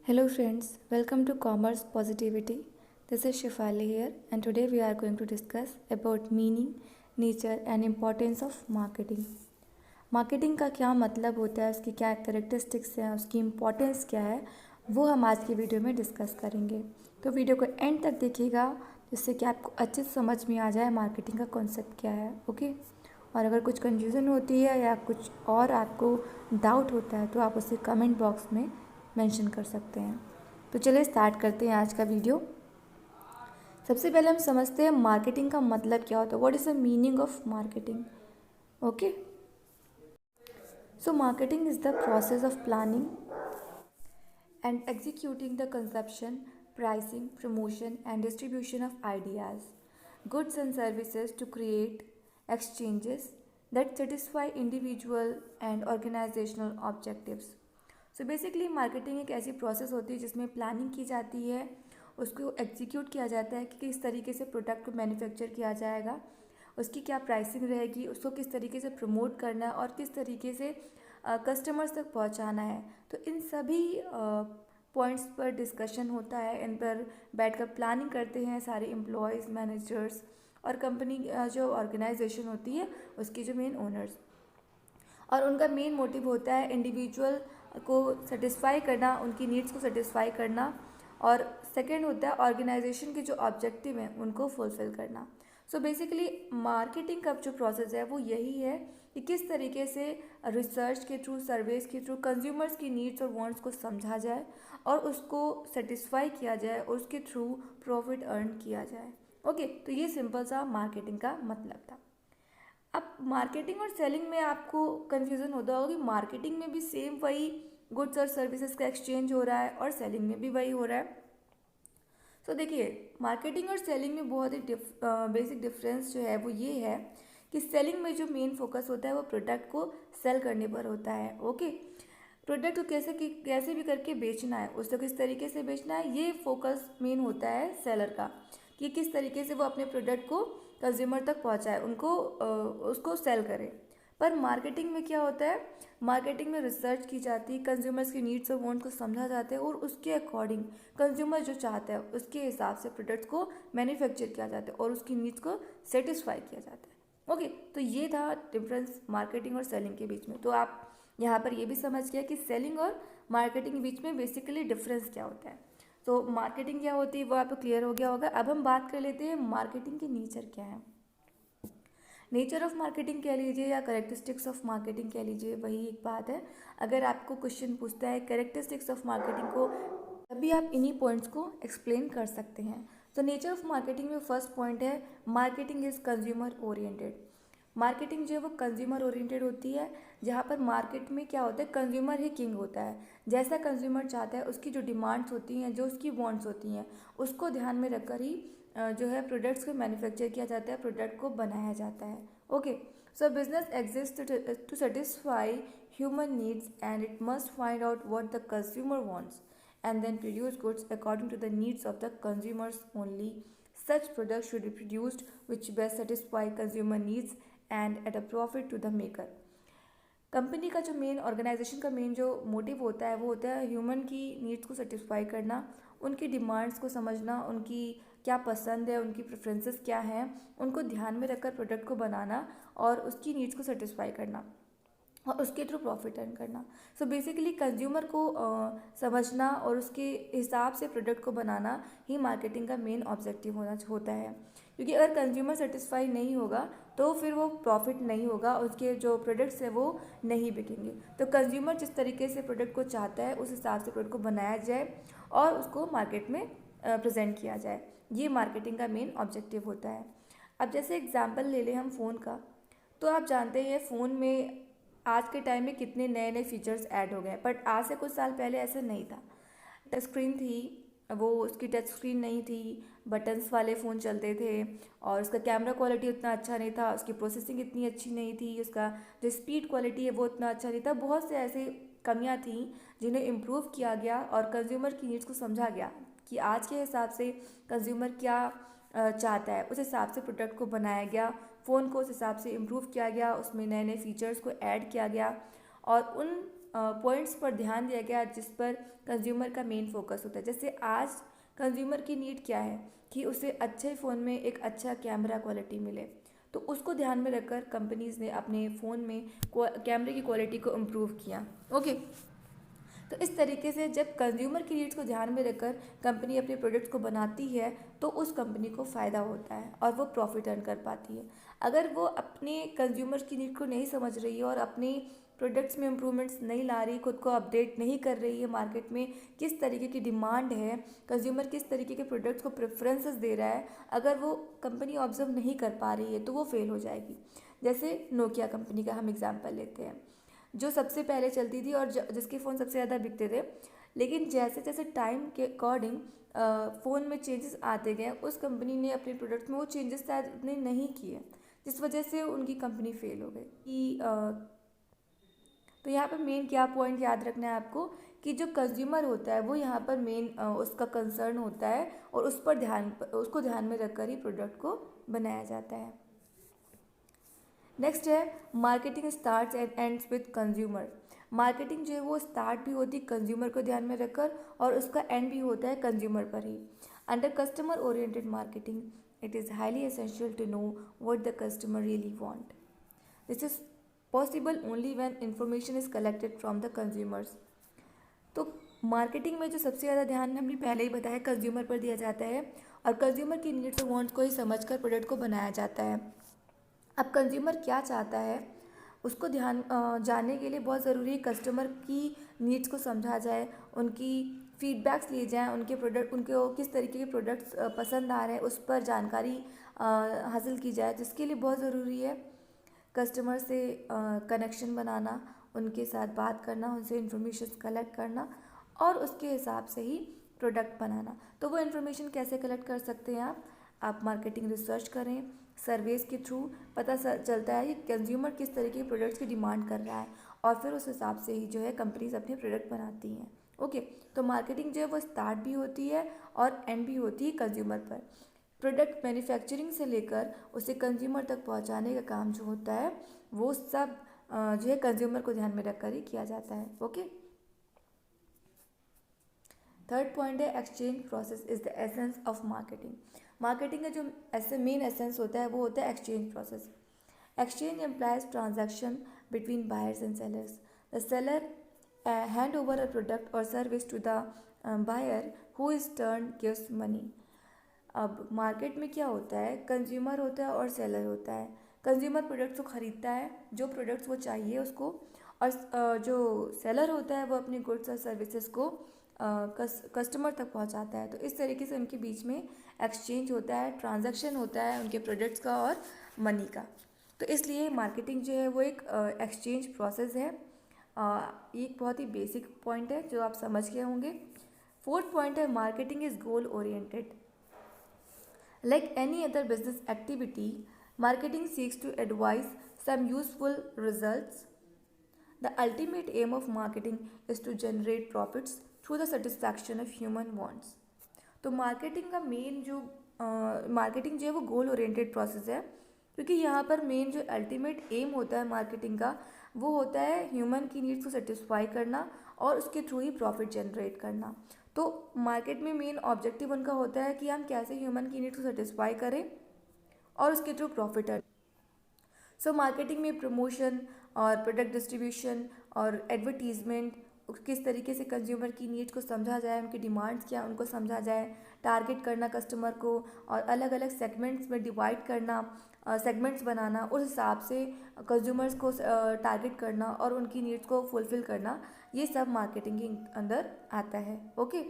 Hello friends, welcome to Commerce Positivity. This is Shifali here and today we are going to discuss about meaning, nature and importance of marketing. Marketing का क्या मतलब होता है, उसकी क्या characteristics हैं, उसकी इम्पोर्टेंस क्या है, वो हम आज की वीडियो में डिस्कस करेंगे। तो वीडियो को एंड तक देखिएगा जिससे कि आपको अच्छे से समझ में आ जाए मार्केटिंग का कॉन्सेप्ट क्या है। ओके, और अगर कुछ कन्फ्यूज़न होती है या कुछ और आपको डाउट होता है तो आप उसे कमेंट बॉक्स में मेंशन कर सकते हैं। तो चलिए स्टार्ट करते हैं आज का वीडियो। सबसे पहले हम समझते हैं मार्केटिंग का मतलब क्या होता है। What is the meaning of marketing? Okay, so marketing is the process of planning and executing the conception, pricing, promotion and distribution of ideas, goods and services to create exchanges that satisfy individual and organizational objectives. So basically marketing एक ऐसी process होती है जिसमें planning की जाती है, उसको execute किया जाता है कि किस तरीके से प्रोडक्ट को मैन्युफैक्चर किया जाएगा, उसकी क्या प्राइसिंग रहेगी, उसको किस तरीके से प्रमोट करना है और किस तरीके से कस्टमर्स तक पहुंचाना है। तो इन सभी पॉइंट्स पर डिस्कशन होता है, इन पर बैठकर प्लानिंग करते हैं सारे एम्प्लॉयज़, मैनेजर्स और कंपनी जो ऑर्गेनाइजेशन होती है उसकी जो मेन ओनर्स, और उनका मेन मोटिव होता है इंडिविजुअल को सेटिस्फाई करना, उनकी नीड्स को सेटिस्फाई करना, और सेकंड होता है ऑर्गेनाइजेशन के जो ऑब्जेक्टिव हैं उनको फुलफिल करना। सो बेसिकली मार्केटिंग का जो प्रोसेस है वो यही है कि किस तरीके से रिसर्च के थ्रू, सर्वेस के थ्रू कंज्यूमर्स की नीड्स और वांट्स को समझा जाए और उसको सेटिस्फाई किया जाए और उसके थ्रू प्रॉफिट अर्न किया जाए। ओके, तो ये सिंपल सा मार्केटिंग का मतलब था। अब मार्केटिंग और सेलिंग में आपको कन्फ्यूज़न होता होगा कि मार्केटिंग में भी सेम वही गुड्स और सर्विसेज का एक्सचेंज हो रहा है और सेलिंग में भी वही हो रहा है। सो देखिए, मार्केटिंग और सेलिंग में बहुत ही बेसिक डिफरेंस जो है वो ये है कि सेलिंग में जो मेन फोकस होता है वो प्रोडक्ट को सेल करने पर होता है। ओके, प्रोडक्ट को कैसे भी करके बेचना है, उसको किस तरीके से बेचना है, ये फोकस मेन होता है सेलर का, कि किस तरीके से वो अपने प्रोडक्ट को कंज्यूमर तक पहुंचाए, उसको सेल करे। पर मार्केटिंग में क्या होता है, मार्केटिंग में रिसर्च की जाती है, कंज्यूमर्स की नीड्स और वांट्स को समझा जाता है और उसके अकॉर्डिंग कंज्यूमर जो चाहता है उसके हिसाब से प्रोडक्ट्स को मैन्युफैक्चर किया जाता है और उसकी नीड्स को सेटिस्फाई किया जाता है। ओके, तो ये था डिफरेंस मार्केटिंग और सेलिंग के बीच में। तो आप यहाँ पर ये भी समझ गया कि सेलिंग और मार्केटिंग के बीच में बेसिकली डिफरेंस क्या होता है। तो मार्केटिंग क्या होती है वो आपको क्लियर हो गया होगा। अब हम बात कर लेते हैं मार्केटिंग की नेचर क्या है। नेचर ऑफ मार्केटिंग कह लीजिए या करेक्टरिस्टिक्स ऑफ मार्केटिंग कह लीजिए, वही एक बात है। अगर आपको क्वेश्चन पूछता है करेक्टरिस्टिक्स ऑफ मार्केटिंग को, तभी आप इन्हीं पॉइंट्स को एक्सप्लेन कर सकते हैं। तो नेचर ऑफ मार्केटिंग में फर्स्ट पॉइंट है marketing is consumer oriented. Marketing जो है वो कंज्यूमर ओरिएंटेड होती है, जहाँ पर मार्केट में क्या होता है, कंज्यूमर ही किंग होता है। जैसा कंज्यूमर चाहता है, उसकी जो डिमांड्स होती हैं, जो उसकी वांट्स होती हैं, उसको ध्यान में रखकर ही जो है प्रोडक्ट्स को मैन्युफैक्चर किया जाता है, प्रोडक्ट को बनाया जाता है। Okay, so business exist to satisfy human needs and it must find out what the consumer wants and then produce goods according to the needs of the consumers only. Such products should be produced which best satisfy consumer needs and at a profit to the maker. Company का जो main, organisation का main जो motive होता है वो होता है human की नीड्स को सेटिस्फाई करना, उनकी डिमांड्स को समझना, उनकी क्या पसंद है, उनकी प्रेफरेंसेस क्या हैं, उनको ध्यान में रखकर प्रोडक्ट को बनाना और उसकी नीड्स को सेटिस्फाई करना और उसके थ्रू प्रॉफिट अर्न करना। सो बेसिकली कंज्यूमर को समझना और उसके हिसाब से प्रोडक्ट को बनाना ही मार्केटिंग का मेन ऑब्जेक्टिव होता है। क्योंकि अगर कंज्यूमर सेटिस्फाई नहीं होगा तो फिर वो प्रॉफिट नहीं होगा, उसके जो प्रोडक्ट्स हैं वो नहीं बिकेंगे। तो कंज्यूमर जिस तरीके से प्रोडक्ट को चाहता है उस हिसाब से प्रोडक्ट को बनाया जाए और उसको मार्केट में प्रेजेंट किया जाए, ये मार्केटिंग का मेन ऑब्जेक्टिव होता है। अब जैसे एग्जाम्पल ले लें हम फ़ोन का, तो आप जानते हैं फ़ोन में आज के टाइम में कितने नए नए फीचर्स ऐड हो गए हैं, बट आज से कुछ साल पहले ऐसा नहीं था। टच स्क्रीन थी, वो उसकी टच स्क्रीन नहीं थी, बटन्स वाले फ़ोन चलते थे और उसका कैमरा क्वालिटी उतना अच्छा नहीं था, उसकी प्रोसेसिंग इतनी अच्छी नहीं थी, उसका जो स्पीड क्वालिटी है वो उतना अच्छा नहीं था। बहुत से ऐसे कमियां थी जिन्हें इम्प्रूव किया गया और कंज्यूमर की नीड्स को समझा गया कि आज के हिसाब से कंज्यूमर क्या चाहता है, उस हिसाब से प्रोडक्ट को बनाया गया, फ़ोन को उस हिसाब से इम्प्रूव किया गया, उसमें नए नए फीचर्स को ऐड किया गया और उन पॉइंट्स पर ध्यान दिया गया जिस पर कंज्यूमर का मेन फोकस होता है। जैसे आज कंज्यूमर की नीड क्या है कि उसे अच्छे फ़ोन में एक अच्छा कैमरा क्वालिटी मिले, तो उसको ध्यान में रखकर कंपनीज़ ने अपने फ़ोन में कैमरे की क्वालिटी को इम्प्रूव किया। ओके, तो इस तरीके से जब कंज्यूमर की नीड्स को ध्यान में रखकर कंपनी अपने प्रोडक्ट्स को बनाती है तो उस कंपनी को फ़ायदा होता है और वो प्रॉफिट अर्न कर पाती है। अगर वो अपने कंज्यूमर्स की नीड को नहीं समझ रही है और अपने प्रोडक्ट्स में इम्प्रूवमेंट्स नहीं ला रही, खुद को अपडेट नहीं कर रही है, मार्केट में किस तरीके की डिमांड है, कंज्यूमर किस तरीके के प्रोडक्ट्स को प्रेफरेंसेस दे रहा है, अगर वो कंपनी ऑब्जर्व नहीं कर पा रही है तो वो फेल हो जाएगी। जैसे नोकिया कंपनी का हम एग्जाम्पल लेते हैं, जो सबसे पहले चलती थी और जिसके फ़ोन सबसे ज़्यादा बिकते थे, लेकिन जैसे जैसे टाइम के अकॉर्डिंग फ़ोन में चेंजेस आते गए, उस कंपनी ने अपने प्रोडक्ट्स में वो चेंजेस शायद उतने नहीं किए, जिस वजह से उनकी कंपनी फेल हो गई। कि तो यहाँ पर मेन क्या पॉइंट याद रखना है आपको कि जो कंज्यूमर होता है वो यहाँ पर मेन उसका कंसर्न होता है और उसको ध्यान में रखकर ही प्रोडक्ट को बनाया जाता है। नेक्स्ट है marketing starts and ends with consumer. Marketing जो है वो स्टार्ट भी होती है कंज्यूमर को ध्यान में रखकर और उसका एंड भी होता है कंज्यूमर पर ही। Under customer oriented marketing it is highly essential to know what the customer really want. This is possible only when information is collected from the consumers. तो मार्केटिंग में जो सबसे ज़्यादा ध्यान हमने पहले ही बताया कंज्यूमर पर दिया जाता है और कंज्यूमर की नीड्स और वांट्स को ही समझकर प्रोडक्ट को बनाया जाता है। अब कंज्यूमर क्या चाहता है उसको जानने के लिए बहुत ज़रूरी है कस्टमर की नीड्स को समझा जाए, उनकी फीडबैक्स लिए जाएँ, उनको किस तरीके के प्रोडक्ट्स पसंद आ रहे हैं उस पर जानकारी हासिल की जाए, जिसके लिए बहुत ज़रूरी है कस्टमर से कनेक्शन बनाना, उनके साथ बात करना, उनसे इन्फॉर्मेशन कलेक्ट करना और उसके हिसाब से ही प्रोडक्ट बनाना। तो वो इन्फॉर्मेशन कैसे कलेक्ट कर सकते हैं आप मार्केटिंग रिसर्च करें, सर्वेस के थ्रू पता चलता है कि कंज्यूमर किस तरीके के प्रोडक्ट्स की डिमांड कर रहा है और फिर उस हिसाब से ही जो है कंपनीज अपने प्रोडक्ट बनाती हैं। ओके, तो मार्केटिंग जो है वो स्टार्ट भी होती है और एंड भी होती है कंज्यूमर पर। प्रोडक्ट मैन्युफैक्चरिंग से लेकर उसे कंज्यूमर तक पहुंचाने का काम जो होता है वो सब जो है कंज्यूमर को ध्यान में रखकर ही किया जाता है। ओके, थर्ड पॉइंट है exchange process is the essence of marketing. Marketing का जो मेन एसेंस होता है वो होता है exchange process. Exchange implies transaction between buyers and sellers. The seller hand over a product और service to the buyer who is turn gives money. अब market में क्या होता है, कंज्यूमर होता है और सेलर होता है। कंज्यूमर प्रोडक्ट्स को ख़रीदता है, जो प्रोडक्ट्स वो चाहिए उसको, और जो सेलर होता है वो अपने गुड्स और सर्विसेज को कस्टमर तक पहुंचाता है। तो इस तरीके से उनके बीच में एक्सचेंज होता है, ट्रांजैक्शन होता है उनके प्रोडक्ट्स का और मनी का। तो इसलिए मार्केटिंग जो है वो एक एक्सचेंज प्रोसेस है। ये एक बहुत ही बेसिक पॉइंट है जो आप समझ गए होंगे। फोर्थ पॉइंट है marketing is goal oriented. Like any other business activity, marketing seeks to advise some useful results. The ultimate aim of marketing is to generate profits through the satisfaction of human wants. तो marketing का main जो marketing जो है वो goal oriented process है, क्योंकि यहाँ पर मेन जो अल्टीमेट एम होता है मार्केटिंग का वो होता है ह्यूमन की नीड्स को सेटिस्फाई करना और उसके थ्रू ही प्रॉफिट जनरेट करना। तो मार्केट में मेन ऑब्जेक्टिव उनका होता है कि हम कैसे ह्यूमन की नीड्स को सेटिस्फाई करें और उसके through profit earn. So marketing में प्रमोशन और प्रोडक्ट डिस्ट्रीब्यूशन और एडवर्टीजमेंट, किस तरीके से कंज्यूमर की नीड्स को समझा जाए, उनकी डिमांड्स क्या उनको समझा जाए, टारगेट करना कस्टमर को और अलग अलग सेगमेंट्स में डिवाइड करना, सेगमेंट्स बनाना, उस हिसाब से कंज्यूमर्स को टारगेट करना और उनकी नीड्स को फुलफ़िल करना, ये सब मार्केटिंग के अंदर आता है। ओके,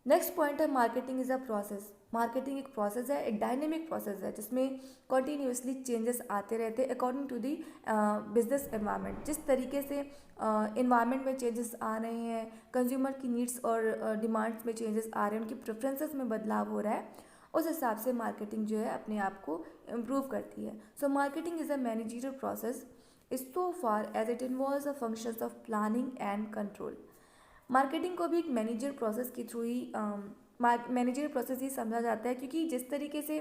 नेक्स्ट पॉइंट है marketing is a process. Marketing एक प्रोसेस है, एक डायनेमिक प्रोसेस है जिसमें कॉन्टीन्यूसली चेंजेस आते रहते हैं according to the business environment. जिस तरीके से एनवायरनमेंट में चेंजेस आ रहे हैं, कंज्यूमर की नीड्स और डिमांड्स में चेंजेस आ रहे हैं, उनकी प्रेफरेंसेस में बदलाव हो रहा है, उस हिसाब से मार्केटिंग जो है अपने आप को इम्प्रूव करती है। So marketing is a managerial process so far as it involves the functions of planning and control. Marketing को भी एक मैनेजर प्रोसेस के थ्रू ही मैनेजर प्रोसेस ही समझा जाता है, क्योंकि जिस तरीके से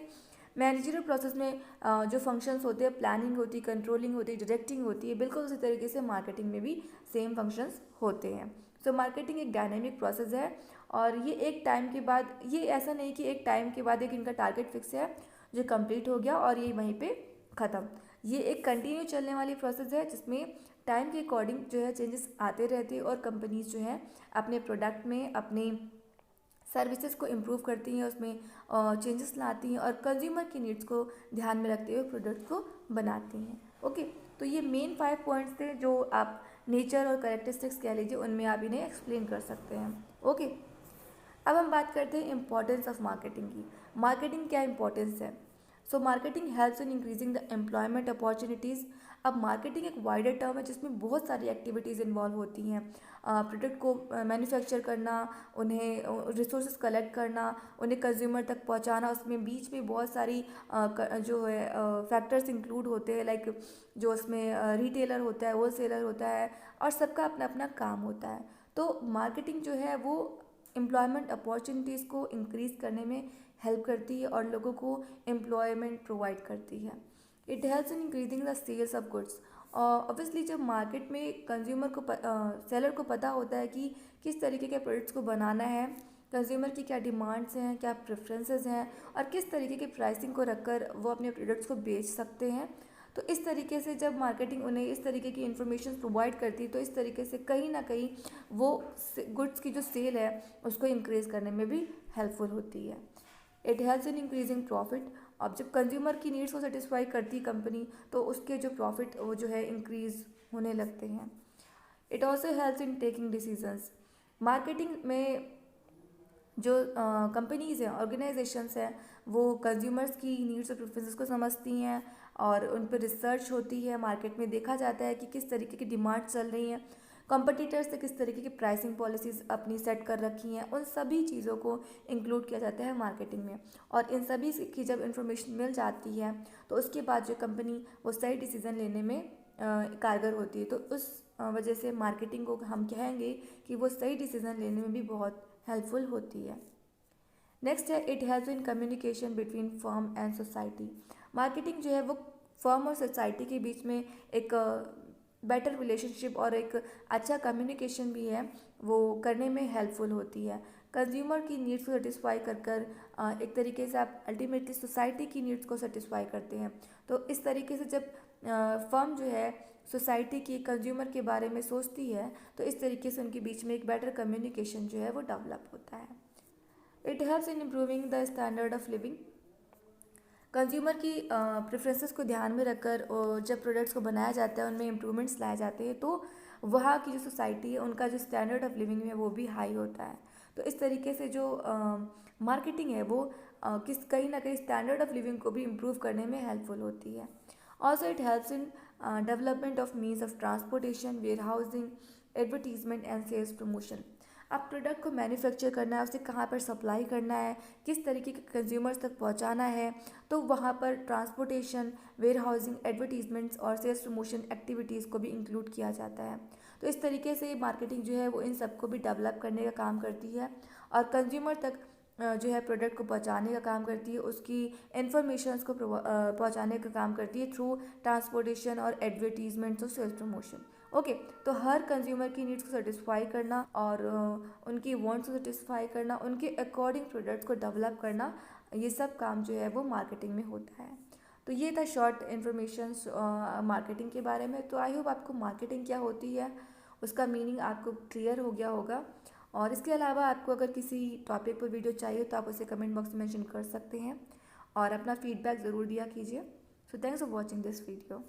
मैनेजरियल प्रोसेस में जो फंक्शंस होते हैं, प्लानिंग होती है, कंट्रोलिंग होती है, डायरेक्टिंग होती है, बिल्कुल उसी तरीके से मार्केटिंग में भी सेम फंक्शंस होते हैं। सो मार्केटिंग एक डायनेमिक प्रोसेस है और ये एक टाइम के बाद, ये ऐसा नहीं कि एक टाइम के बाद एक इनका टारगेट फिक्स है जो कंप्लीट हो गया और ये वहीं पे ख़त्म। ये एक कंटिन्यू चलने वाली प्रोसेस है जिसमें टाइम के अकॉर्डिंग जो है चेंजेस आते रहते हैं और कंपनीज जो है अपने प्रोडक्ट में, अपने सर्विसेज को इम्प्रूव करती हैं, उसमें चेंजेस लाती हैं और कंज्यूमर की नीड्स को ध्यान में रखते हुए प्रोडक्ट को बनाती हैं। ओके, तो ये मेन 5 पॉइंट्स थे जो आप नेचर और कैरेक्टरिस्टिक्स कह लीजिए, उनमें आप इन्हें एक्सप्लेन कर सकते हैं। ओके, अब हम बात करते हैं इम्पॉर्टेंस ऑफ मार्केटिंग की। मार्केटिंग क्या इंपॉर्टेंस है? So marketing helps in increasing the employment opportunities. अब मार्केटिंग एक वाइडर टर्म है जिसमें बहुत सारी एक्टिविटीज़ इन्वॉल्व होती हैं। प्रोडक्ट को मैन्युफैक्चर करना, उन्हें रिसोर्सेज कलेक्ट करना, उन्हें कंज्यूमर तक पहुंचाना, उसमें बीच में बहुत सारी जो है फैक्टर्स इंक्लूड होते हैं, लाइक जो उसमें रिटेलर होता है, होलसेलर होता है और सबका अपना अपना काम होता है। तो मार्केटिंग जो है वो एम्प्लॉयमेंट अपॉर्चुनिटीज़ को इंक्रीज़ करने में हेल्प करती है और लोगों को एम्प्लॉयमेंट प्रोवाइड करती है। It helps in increasing the sales of goods. Obviously जब मार्केट में कंज्यूमर को सेलर को पता होता है कि किस तरीके के प्रोडक्ट्स को बनाना है, कंज्यूमर की क्या डिमांड्स हैं, क्या प्रेफरेंसेस हैं और किस तरीके की प्राइसिंग को रखकर वो अपने प्रोडक्ट्स को बेच सकते हैं, तो इस तरीके से जब मार्केटिंग उन्हें इस तरीके की इन्फॉर्मेशन प्रोवाइड करती है तो इस तरीके से कहीं ना कहीं वो गुड्स की जो सेल है उसको इंक्रीज़ करने में भी हेल्पफुल होती है। It helps in increasing profit. अब जब कंज्यूमर की नीड्स को सेटिस्फाई करती है कंपनी तो उसके जो प्रॉफिट वो जो है इंक्रीज़ होने लगते हैं। It also helps in taking decisions. Marketing में जो कंपनीज़ हैं, ऑर्गेनाइजेशंस हैं, वो कंज्यूमर्स की नीड्स और प्रेफरेंसेस को समझती हैं और उन पर रिसर्च होती है। मार्केट में देखा जाता है कि किस तरीके की डिमांड चल रही हैं, कॉम्पिटिटर्स से किस तरीके की प्राइसिंग पॉलिसीज़ अपनी सेट कर रखी हैं, उन सभी चीज़ों को इंक्लूड किया जाता है मार्केटिंग में। और इन सभी की जब इन्फॉर्मेशन मिल जाती है तो उसके बाद जो कंपनी वो सही डिसीज़न लेने में कारगर होती है। तो उस वजह से मार्केटिंग को हम कहेंगे कि वो सही डिसीज़न लेने में भी बहुत हेल्पफुल होती है। नेक्स्ट है it helps in communication between firm and society. Marketing जो है वो फर्म और सोसाइटी के बीच में एक बेटर रिलेशनशिप और एक अच्छा कम्युनिकेशन भी है वो करने में हेल्पफुल होती है। कंज्यूमर की नीड्स को सेटिस्फाई कर एक तरीके से आप अल्टीमेटली सोसाइटी की नीड्स को सेटिस्फाई करते हैं। तो इस तरीके से जब फर्म जो है सोसाइटी की, कंज्यूमर के बारे में सोचती है तो इस तरीके से उनके बीच में एक बेटर कम्युनिकेशन जो है वो डेवलप होता है। It helps in improving the standard of living. Consumer की प्रेफरेंसेस को ध्यान में रखकर जब प्रोडक्ट्स को बनाया जाता है, उनमें इम्प्रूवमेंट्स लाए जाते हैं तो वहाँ की जो सोसाइटी है उनका जो स्टैंडर्ड ऑफ लिविंग है वो भी हाई होता है। तो इस तरीके से जो मार्केटिंग है वो कहीं ना कहीं स्टैंडर्ड ऑफ लिविंग को भी इम्प्रूव करने में हेल्पफुल होती है। Also it helps in development of means of transportation, warehousing, advertisement and sales promotion. अब प्रोडक्ट को मैन्युफैक्चर करना है, उसे कहाँ पर सप्लाई करना है, किस तरीके के कंज्यूमर्स तक पहुँचाना है, तो वहाँ पर ट्रांसपोर्टेशन, वेयर हाउसिंग, एडवर्टीजमेंट्स और सेल्स प्रमोशन एक्टिविटीज़ को भी इंक्लूड किया जाता है। तो इस तरीके से मार्केटिंग जो है वो इन सबको भी डेवलप करने का काम करती है और कंज्यूमर तक जो है प्रोडक्ट को पहुंचाने का काम करती है, उसकी इन्फॉर्मेशंस को पहुंचाने का काम करती है थ्रू ट्रांसपोर्टेशन और एडवर्टीजमेंट्स और सेल्स प्रमोशन। ओके, तो हर कंज्यूमर की नीड्स को सेटिस्फाई करना और उनकी वांट्स को सेटिस्फाई करना, उनके अकॉर्डिंग प्रोडक्ट्स को डेवलप करना, ये सब काम जो है वो मार्केटिंग में होता है। तो ये था शॉर्ट इन्फॉर्मेशन मार्केटिंग के बारे में। तो आई होप आपको मार्केटिंग क्या होती है उसका मीनिंग आपको क्लियर हो गया होगा। और इसके अलावा आपको अगर किसी टॉपिक पर वीडियो चाहिए तो आप उसे कमेंट बॉक्स में मेंशन कर सकते हैं और अपना फीडबैक ज़रूर दिया कीजिए। So thanks for watching this video.